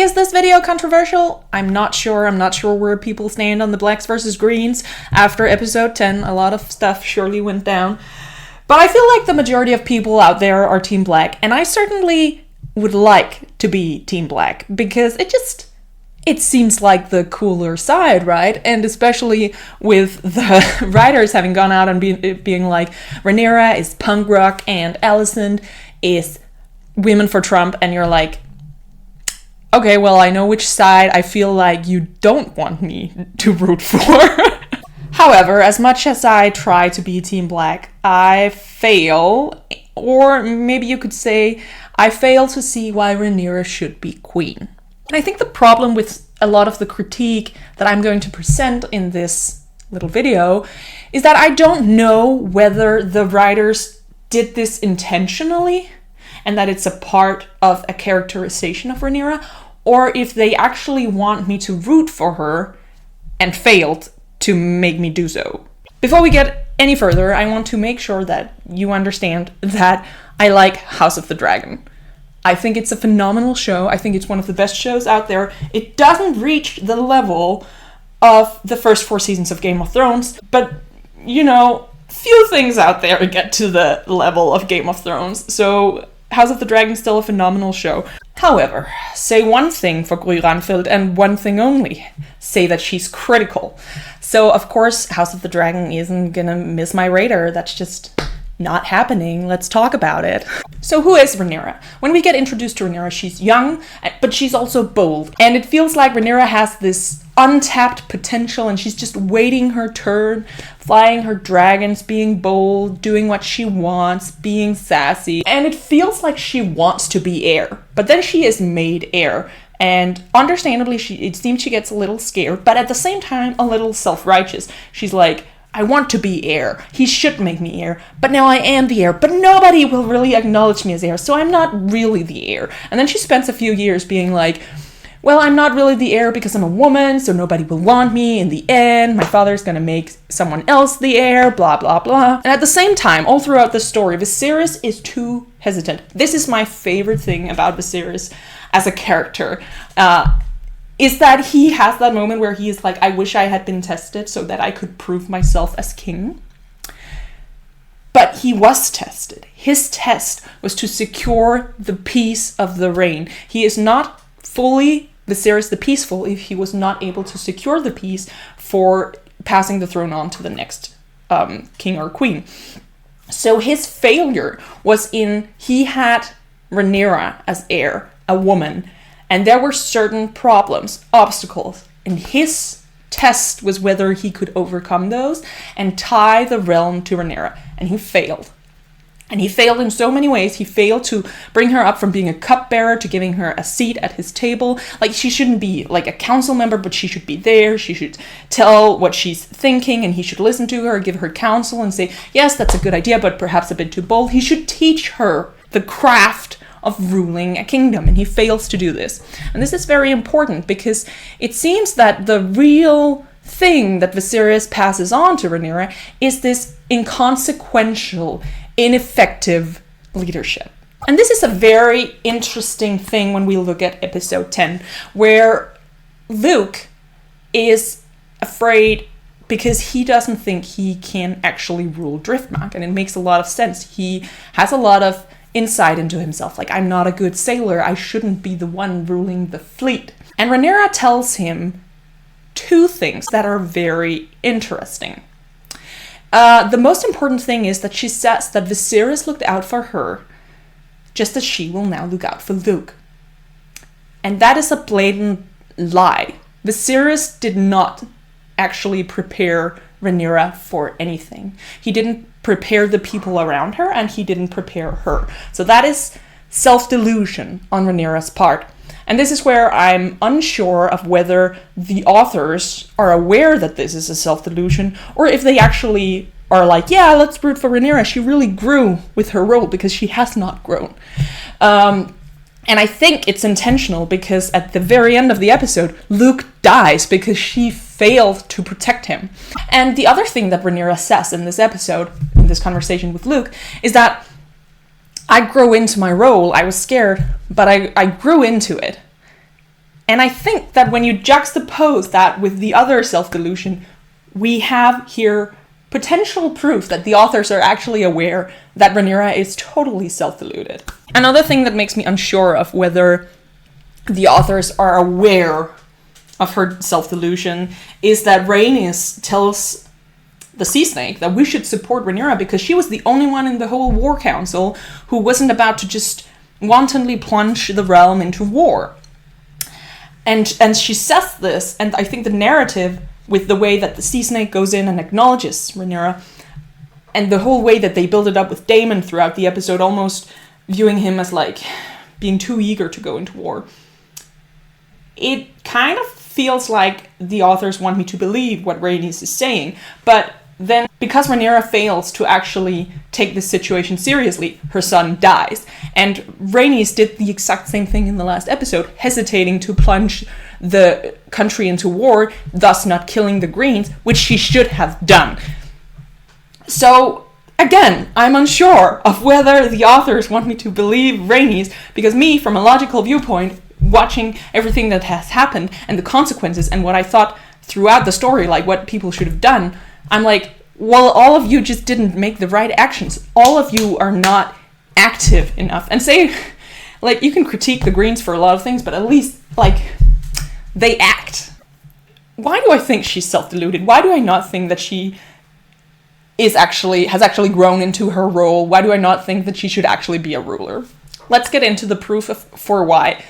Is this video controversial? I'm not sure. I'm not sure where people stand on the blacks versus greens. After episode 10, a lot of stuff surely went down. But I feel like the majority of people out there are Team Black, and I certainly would like to be Team Black, because it seems like the cooler side, right? And especially with the writers having gone out and being like, Rhaenyra is punk rock and Alicent is women for Trump, and you're like, okay, well, I know which side I feel like you don't want me to root for. However, as much as I try to be Team Black, I fail, or maybe you could say, I fail to see why Rhaenyra should be queen. And I think the problem with a lot of the critique that I'm going to present in this little video is that I don't know whether the writers did this intentionally and that it's a part of a characterization of Rhaenyra, or if they actually want me to root for her and failed to make me do so. Before we get any further, I want to make sure that you understand that I like House of the Dragon. I think it's a phenomenal show. I think it's one of the best shows out there. It doesn't reach the level of the first 4 seasons of Game of Thrones, but, you know, few things out there get to the level of Game of Thrones. So House of the Dragon is still a phenomenal show. However, say one thing for Gry Randfeld and one thing only. Say that she's critical. So, of course, House of the Dragon isn't gonna miss my radar. That's just not happening. Let's talk about it. So who is Rhaenyra? When we get introduced to Rhaenyra, she's young, but she's also bold. And it feels like Rhaenyra has this untapped potential and she's just waiting her turn, flying her dragons, being bold, doing what she wants, being sassy. And it feels like she wants to be heir, but then she is made heir. And understandably, it seems she gets a little scared, but at the same time, a little self-righteous. She's like, I want to be heir. He should make me heir, but now I am the heir, but nobody will really acknowledge me as heir, so I'm not really the heir. And then she spends a few years being like, well, I'm not really the heir because I'm a woman, so nobody will want me in the end. My father's gonna make someone else the heir, blah, blah, blah. And at the same time, all throughout the story, Viserys is too hesitant. This is my favorite thing about Viserys as a character, is that he has that moment where he is like, I wish I had been tested so that I could prove myself as king. But he was tested. His test was to secure the peace of the reign. He is not fully Viserys the Peaceful if he was not able to secure the peace for passing the throne on to the next king or queen. So his failure was in, he had Rhaenyra as heir, a woman, and there were certain problems, obstacles, and his test was whether he could overcome those and tie the realm to Rhaenyra, and he failed. And he failed in so many ways. He failed to bring her up from being a cupbearer to giving her a seat at his table. Like, she shouldn't be like a council member, but she should be there. She should tell what she's thinking, and he should listen to her, give her counsel, and say, yes, that's a good idea, but perhaps a bit too bold. He should teach her the craft of ruling a kingdom, and he fails to do this. And this is very important because it seems that the real thing that Viserys passes on to Rhaenyra is this inconsequential, ineffective leadership. And this is a very interesting thing when we look at episode 10, where Luke is afraid because he doesn't think he can actually rule Driftmark, and it makes a lot of sense. He has a lot of insight into himself, like, I'm not a good sailor, I shouldn't be the one ruling the fleet. And Rhaenyra tells him 2 things that are very interesting. The most important thing is that she says that Viserys looked out for her just as she will now look out for Luke. And that is a blatant lie. Viserys did not actually prepare Rhaenyra for anything. He didn't prepare the people around her, and he didn't prepare her. So that is self-delusion on Rhaenyra's part. And this is where I'm unsure of whether the authors are aware that this is a self-delusion, or if they actually are like, yeah, let's root for Rhaenyra. She really grew with her role, because she has not grown. And I think it's intentional, because at the very end of the episode, Luke dies because she failed to protect him. And the other thing that Rhaenyra says in this episode, in this conversation with Luke, is that I grew into my role. I was scared, but I grew into it. And I think that when you juxtapose that with the other self-delusion, we have here potential proof that the authors are actually aware that Rhaenyra is totally self-deluded. Another thing that makes me unsure of whether the authors are aware of her self-delusion is that Rhaenys tells the Sea Snake that we should support Rhaenyra because she was the only one in the whole war council who wasn't about to just wantonly plunge the realm into war. And she says this, and I think the narrative with the way that the Sea Snake goes in and acknowledges Rhaenyra, and the whole way that they build it up with Daemon throughout the episode, almost viewing him as like being too eager to go into war, it kind of feels like the authors want me to believe what Rhaenys is saying, but then because Rhaenyra fails to actually take this situation seriously, her son dies. And Rhaenys did the exact same thing in the last episode, hesitating to plunge the country into war, thus not killing the Greens, which she should have done. So, again, I'm unsure of whether the authors want me to believe Rhaenys, because me, from a logical viewpoint, watching everything that has happened and the consequences and what I thought throughout the story, like what people should have done, I'm like, well, all of you just didn't make the right actions. All of you are not active enough. And say, like, you can critique the Greens for a lot of things, but at least, like, they act. Why do I think she's self-deluded? Why do I not think that she has actually grown into her role? Why do I not think that she should actually be a ruler? Let's get into the proof for why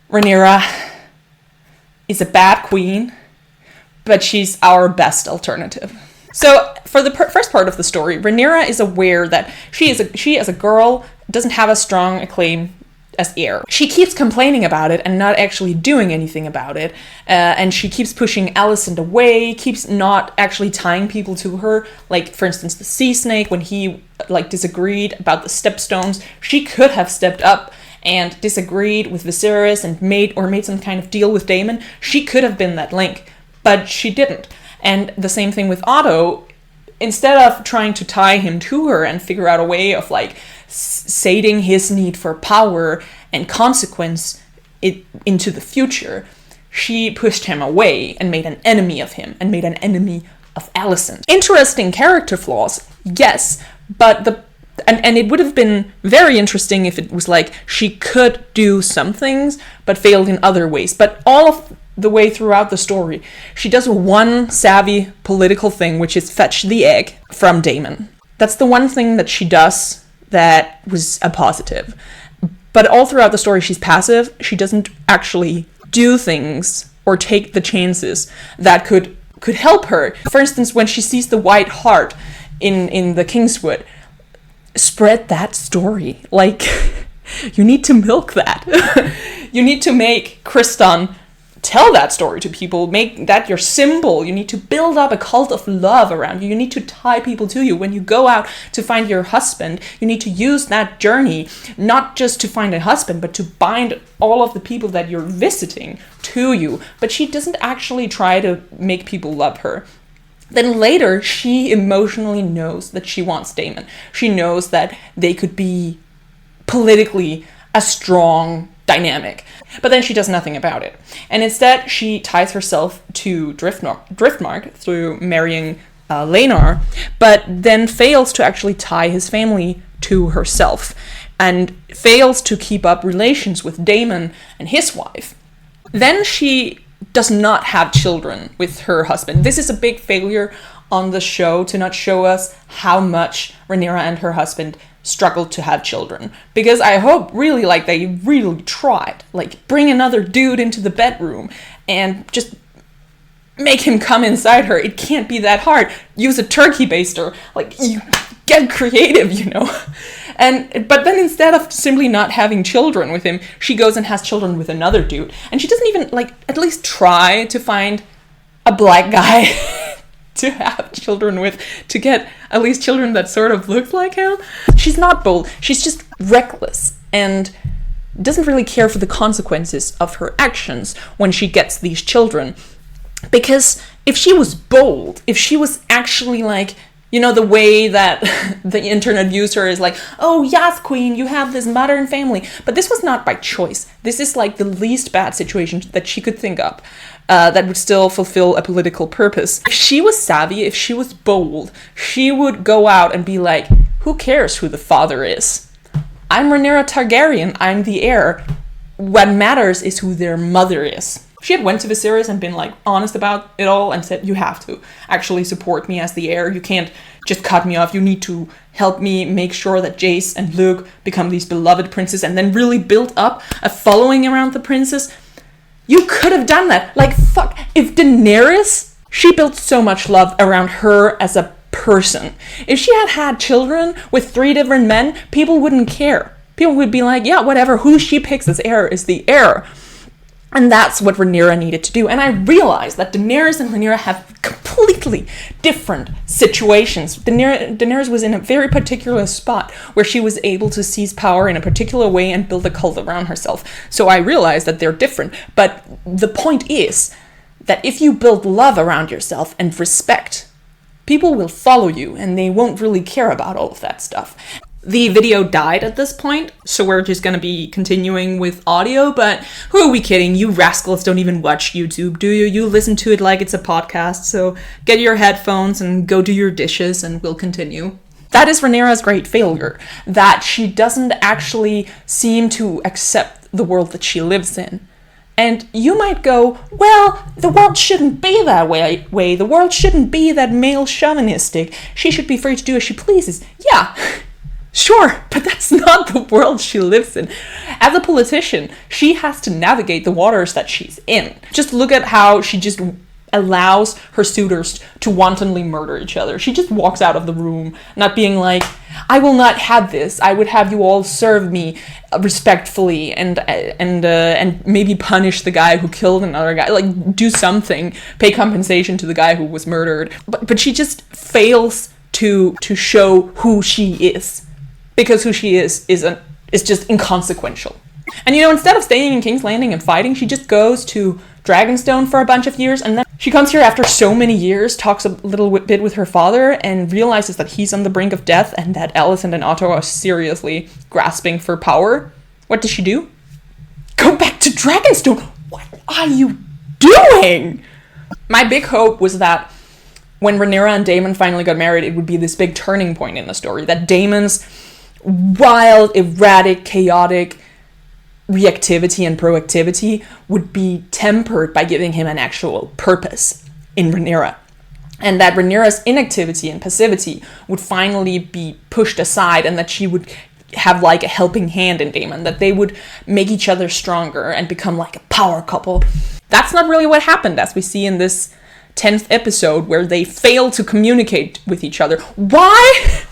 Rhaenyra is a bad queen, but she's our best alternative. So, for the first part of the story, Rhaenyra is aware that she as a girl doesn't have a strong acclaim as heir. She keeps complaining about it and not actually doing anything about it, and she keeps pushing Alicent away, keeps not actually tying people to her. Like, for instance, the Sea Snake, when he disagreed about the stepstones, she could have stepped up and disagreed with Viserys and made some kind of deal with Daemon. She could have been that link, but she didn't. And the same thing with Otto. Instead of trying to tie him to her and figure out a way of sating his need for power and consequence into the future, she pushed him away and made an enemy of him and made an enemy of Alicent. Interesting character flaws, yes, but and it would have been very interesting if it was like she could do some things but failed in other ways. But all of the way throughout the story, she does one savvy political thing, which is fetch the egg from Daemon. That's the one thing that she does that was a positive. But all throughout the story, she's passive. She doesn't actually do things or take the chances that could help her. For instance, when she sees the white heart in the Kingswood, spread that story. You need to milk that. You need to make Kristan tell that story to people, make that your symbol. You need to build up a cult of love around you. You need to tie people to you. When you go out to find your husband, you need to use that journey, not just to find a husband, but to bind all of the people that you're visiting to you. But she doesn't actually try to make people love her. Then later, she emotionally knows that she wants Daemon. She knows that they could be politically a strong dynamic. But then she does nothing about it. And instead, she ties herself to Driftmark through marrying Rhaenyra, but then fails to actually tie his family to herself, and fails to keep up relations with Daemon and his wife. Then she does not have children with her husband. This is a big failure on the show, to not show us how much Rhaenyra and her husband struggled to have children. Because I hope really they really tried. Bring another dude into the bedroom and just make him come inside her. It can't be that hard. Use a turkey baster. You get creative, But then instead of simply not having children with him, she goes and has children with another dude. And she doesn't even at least try to find a black guy to have children with, to get at least children that sort of look like him. She's not bold. She's just reckless and doesn't really care for the consequences of her actions when she gets these children. Because if she was bold, if she was actually You know, the way that the internet user is like, oh yes, queen, you have this modern family. But this was not by choice. This is like the least bad situation that she could think of that would still fulfill a political purpose. If she was savvy, if she was bold, she would go out and be like, who cares who the father is? I'm Rhaenyra Targaryen, I'm the heir. What matters is who their mother is. She had went to Viserys and been like honest about it all and said, you have to actually support me as the heir. You can't just cut me off. You need to help me make sure that Jace and Luke become these beloved princes and then really build up a following around the princess. You could have done that. Like, fuck. If Daenerys, she built so much love around her as a person. If she had had children with 3 different men, people wouldn't care. People would be like, yeah, whatever. Who she picks as heir is the heir. And that's what Rhaenyra needed to do. And I realized that Daenerys and Rhaenyra have completely different situations. Daenerys was in a very particular spot where she was able to seize power in a particular way and build a cult around herself. So I realized that they're different. But the point is that if you build love around yourself and respect, people will follow you and they won't really care about all of that stuff. The video died at this point, so we're just gonna be continuing with audio, but who are we kidding? You rascals don't even watch YouTube, do you? You listen to it like it's a podcast, so get your headphones and go do your dishes and we'll continue. That is Rhaenyra's great failure, that she doesn't actually seem to accept the world that she lives in. And you might go, well, the world shouldn't be that way. The world shouldn't be that male chauvinistic. She should be free to do as she pleases. Yeah. Sure, but that's not the world she lives in. As a politician, she has to navigate the waters that she's in. Just look at how she just allows her suitors to wantonly murder each other. She just walks out of the room, not being like, I will not have this. I would have you all serve me respectfully and maybe punish the guy who killed another guy. Like, do something, pay compensation to the guy who was murdered. But she just fails to show who she is. Because who she is just inconsequential. And you know, instead of staying in King's Landing and fighting, she just goes to Dragonstone for a bunch of years, and then she comes here after so many years, talks a little bit with her father, and realizes that he's on the brink of death, and that Alicent and Otto are seriously grasping for power. What does she do? Go back to Dragonstone! What are you doing? My big hope was that when Rhaenyra and Daemon finally got married, it would be this big turning point in the story, that Daemon's wild, erratic, chaotic reactivity and proactivity would be tempered by giving him an actual purpose in Rhaenyra. And that Rhaenyra's inactivity and passivity would finally be pushed aside, and that she would have like a helping hand in Daemon, that they would make each other stronger and become like a power couple. That's not really what happened, as we see in this 10th episode, where they fail to communicate with each other. Why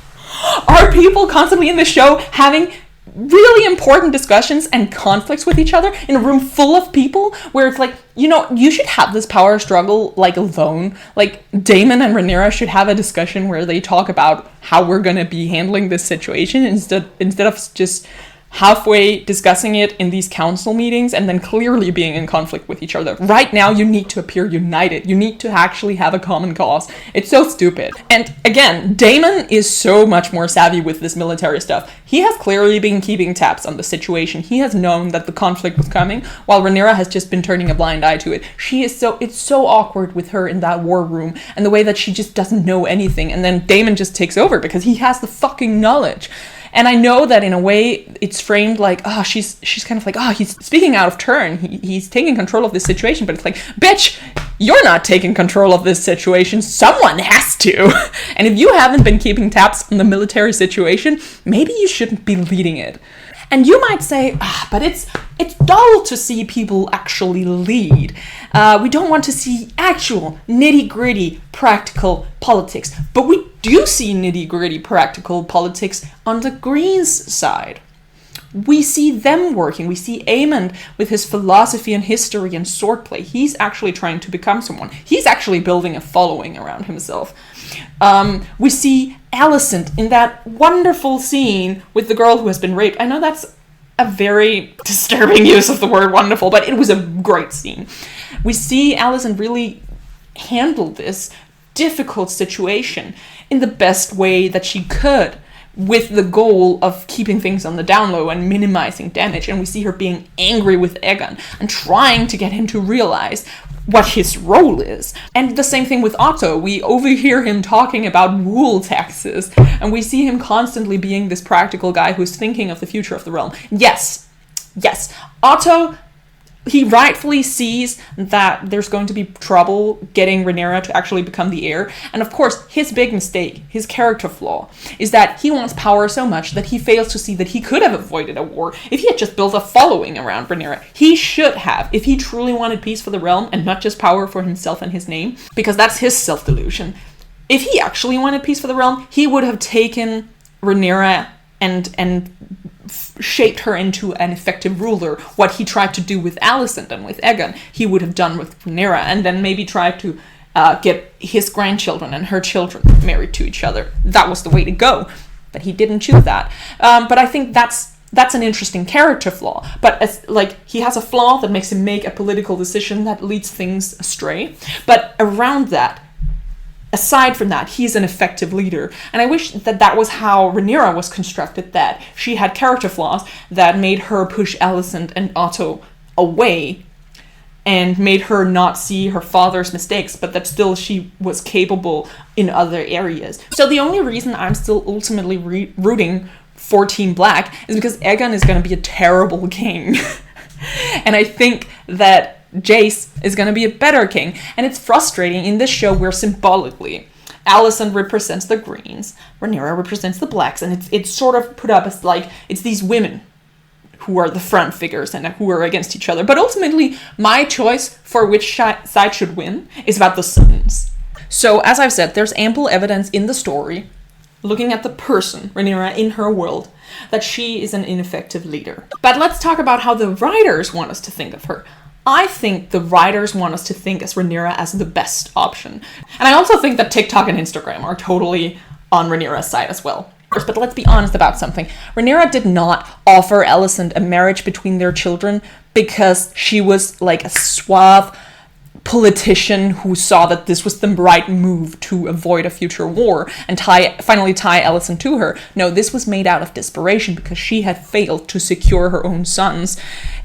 are people constantly in the show having really important discussions and conflicts with each other in a room full of people, where it's like, you know, you should have this power struggle like alone. Like, Daemon and Rhaenyra should have a discussion where they talk about how we're gonna be handling this situation instead of just halfway discussing it in these council meetings and then clearly being in conflict with each other. Right now, you need to appear united. You need to actually have a common cause. It's so stupid. And again, Daemon is so much more savvy with this military stuff. He has clearly been keeping tabs on the situation. He has known that the conflict was coming, while Rhaenyra has just been turning a blind eye to it. It's so awkward with her in that war room, and the way that she just doesn't know anything, and then Daemon just takes over because he has the fucking knowledge. And I know that in a way it's framed like, oh, she's kind of like, oh, he's speaking out of turn. He's taking control of this situation. But it's like, bitch, you're not taking control of this situation. Someone has to. And if you haven't been keeping tabs on the military situation, maybe you shouldn't be leading it. And you might say, but it's dull to see people actually lead. We don't want to see actual nitty-gritty practical politics. But we do see nitty-gritty practical politics on the Greens side. We see them working. We see Aemond with his philosophy and history and swordplay. He's actually trying to become someone. He's actually building a following around himself. We see Alicent in that wonderful scene with the girl who has been raped. I know that's a very disturbing use of the word wonderful, but it was a great scene. We see Alicent really handle this difficult situation in the best way that she could, with the goal of keeping things on the down low and minimizing damage. And we see her being angry with Aegon and trying to get him to realize what his role is. And the same thing with Otto. We overhear him talking about wool taxes, and we see him constantly being this practical guy who's thinking of the future of the realm. Yes, Otto, he rightfully sees that there's going to be trouble getting Rhaenyra to actually become the heir. And of course, his big mistake, his character flaw, is that he wants power so much that he fails to see that he could have avoided a war if he had just built a following around Rhaenyra. He should have, if he truly wanted peace for the realm and not just power for himself and his name, because that's his self-delusion. If he actually wanted peace for the realm, he would have taken Rhaenyra and shaped her into an effective ruler. What he tried to do with Alicent and with Aegon, he would have done with Rhaenyra, and then maybe tried to get his grandchildren and her children married to each other. That was the way to go, but he didn't choose that. But I think that's an interesting character flaw. But he has a flaw that makes him make a political decision that leads things astray. But around that, aside from that, he's an effective leader. And I wish that was how Rhaenyra was constructed, that she had character flaws that made her push Alicent and Otto away and made her not see her father's mistakes, but that still she was capable in other areas. So the only reason I'm still ultimately rooting for Team Black is because Aegon is going to be a terrible king. And I think that Jace is going to be a better king. And it's frustrating in this show where symbolically Alicent represents the Greens, Rhaenyra represents the Blacks, and it's sort of put up as like it's these women who are the front figures and who are against each other. But ultimately, my choice for which side should win is about the sons. So as I've said, there's ample evidence in the story, looking at the person, Rhaenyra, in her world, that she is an ineffective leader. But let's talk about how the writers want us to think of her. I think the writers want us to think as Rhaenyra as the best option. And I also think that TikTok and Instagram are totally on Rhaenyra's side as well. But let's be honest about something. Rhaenyra did not offer Alicent a marriage between their children because she was like a suave politician who saw that this was the right move to avoid a future war and finally tie Alicent to her. No, this was made out of desperation because she had failed to secure her own sons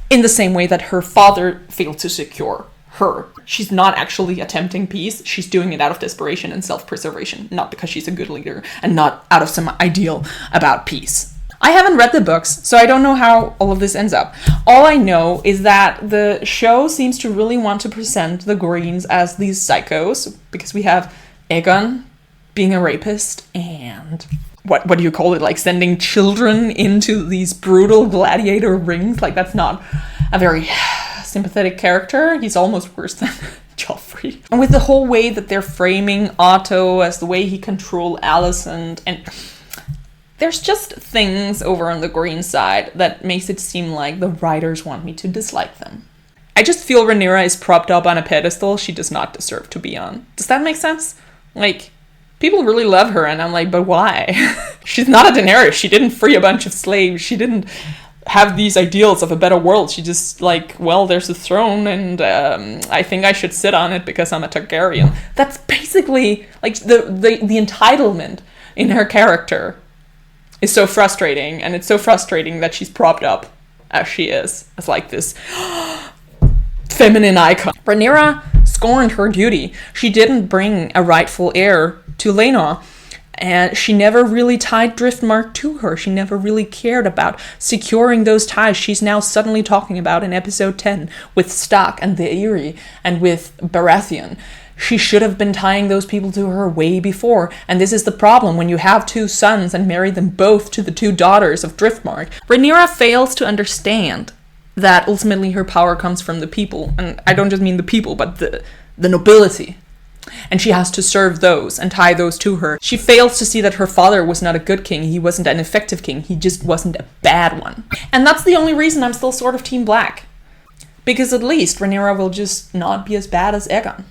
in the same way that her father failed to secure her. She's not actually attempting peace. She's doing it out of desperation and self-preservation, not because she's a good leader and not out of some ideal about peace. I haven't read the books, so I don't know how all of this ends up. All I know is that the show seems to really want to present the Greens as these psychos, because we have Aegon being a rapist and what do you call it? Like sending children into these brutal gladiator rings. Like that's not a very sympathetic character. He's almost worse than Joffrey. And with the whole way that they're framing Otto as the way he controlled Alicent, and there's just things over on the Green side that makes it seem like the writers want me to dislike them. I just feel Rhaenyra is propped up on a pedestal she does not deserve to be on. Does that make sense? Like, people really love her, and I'm like, but why? She's not a Daenerys. She didn't free a bunch of slaves. She didn't have these ideals of a better world. She just like, well, there's a throne, and I think I should sit on it because I'm a Targaryen. That's basically like the entitlement in her character is so frustrating, and it's so frustrating that she's propped up as she is, as like this feminine icon. Rhaenyra scorned her duty. She didn't bring a rightful heir to Laenor, and she never really tied Driftmark to her. She never really cared about securing those ties she's now suddenly talking about in episode 10 with Stark and the Eyrie and with Baratheon. She should have been tying those people to her way before, and this is the problem when you have two sons and marry them both to the two daughters of Driftmark. Rhaenyra fails to understand that ultimately her power comes from the people, and I don't just mean the people, but the nobility. And she has to serve those and tie those to her. She fails to see that her father was not a good king. He wasn't an effective king. He just wasn't a bad one. And that's the only reason I'm still sort of Team Black. Because at least Rhaenyra will just not be as bad as Aegon.